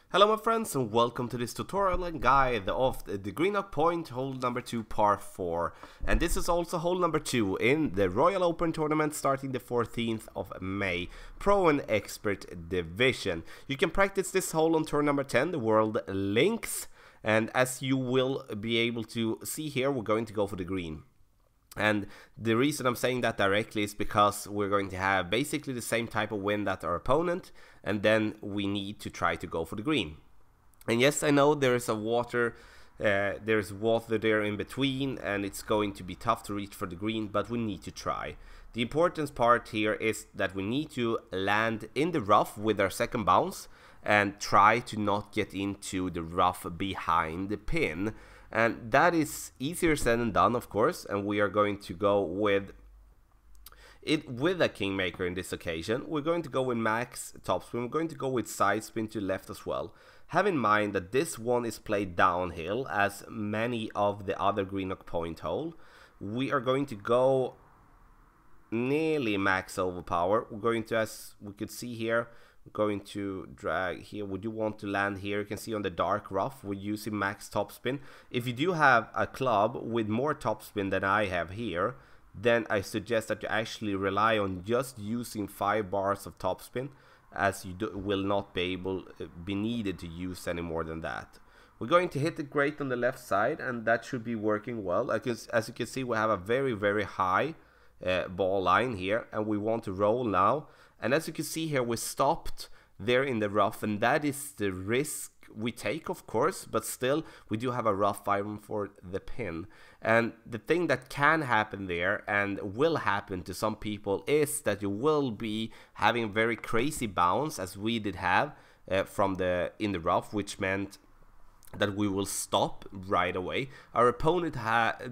Hello my friends and welcome to this tutorial and guide of the Greenoch Point hole number 2 par 4. And this is also hole number 2 in the Royal Open tournament starting the 14th of May, Pro and Expert Division. You can practice this hole on turn number 10, the World Links. And as you will be able to see here, we're going to go for the green. And the reason I'm saying that directly is because we're going to have basically the same type of wind that our opponent, and then we need to try to go for the green. And yes, I know there's water there in between, and it's going to be tough to reach for the green, but we need to try. The important part here is that we need to land in the rough with our second bounce and try to not get into the rough behind the pin. And that is easier said than done, of course, and we are going to go with it with a kingmaker in this occasion. We're going to go with max topspin. We're going to go with side spin to left as well. Have in mind that this one is played downhill as many of the other Greenoch Point hole. We are going to go nearly max overpower. We're going to, as we could see here, going to drag here. Would you want to land here? You can see on the dark rough we're using max topspin. If you do have a club with more topspin than I have here, then I suggest that you actually rely on just using 5 bars of topspin, as you will not be needed to use any more than that. We're going to hit the grate on the left side, and that should be working well. As you can see, we have a very high ball line here, and we want to roll now. And as you can see here, we stopped there in the rough, and that is the risk we take, of course, but still we do have a rough iron for the pin. And the thing that can happen there and will happen to some people is that you will be having very crazy bounce, as we did have in the rough, which meant that we will stop right away. Our opponent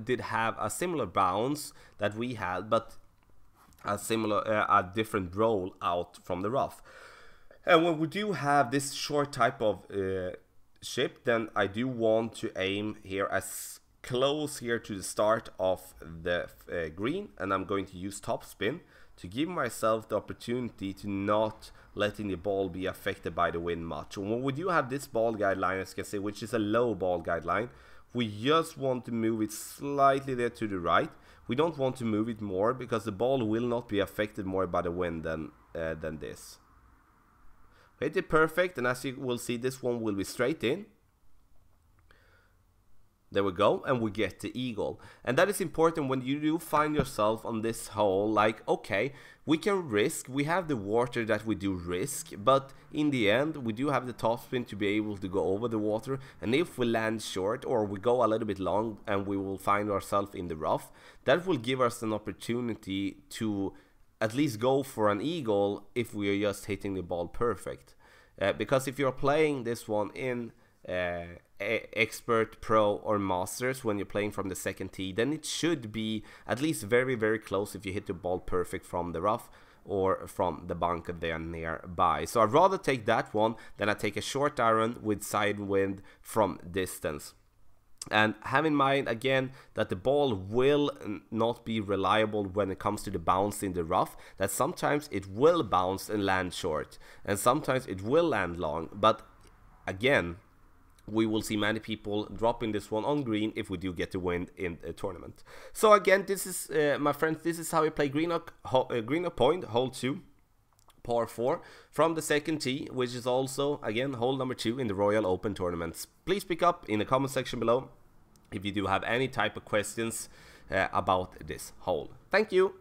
did have a similar bounce that we had, but a different roll out from the rough. And when we do have this short type of ship, then I do want to aim here as close here to the start of the green, and I'm going to use topspin to give myself the opportunity to not letting the ball be affected by the wind much. And when we do have this ball guideline, as you can see, which is a low ball guideline, we just want to move it slightly there to the right. We don't want to move it more because the ball will not be affected more by the wind than this. Hit it perfect, and as you will see, this one will be straight in. There we go, and we get the eagle. And that is important when you do find yourself on this hole, like, okay, we can risk, we have the water that we do risk, but in the end we do have the topspin to be able to go over the water. And if we land short or we go a little bit long and we will find ourselves in the rough, that will give us an opportunity to at least go for an eagle if we are just hitting the ball perfect. Because if you're playing this one in expert, pro or masters, when you're playing from the second tee, then it should be at least very close if you hit the ball perfect from the rough or from the bunker there nearby. So I'd rather take that one than I take a short iron with side wind from distance. And have in mind again that the ball will not be reliable when it comes to the bounce in the rough, that sometimes it will bounce and land short, and sometimes it will land long. But again, we will see many people dropping this one on green if we do get to win in a tournament. So again, this is, my friends, this is how we play Greenoch Point, hole 2, par 4, from the second tee, which is also, again, hole number 2 in the Royal Open tournaments. Please pick up in the comment section below if you do have any type of questions about this hole. Thank you.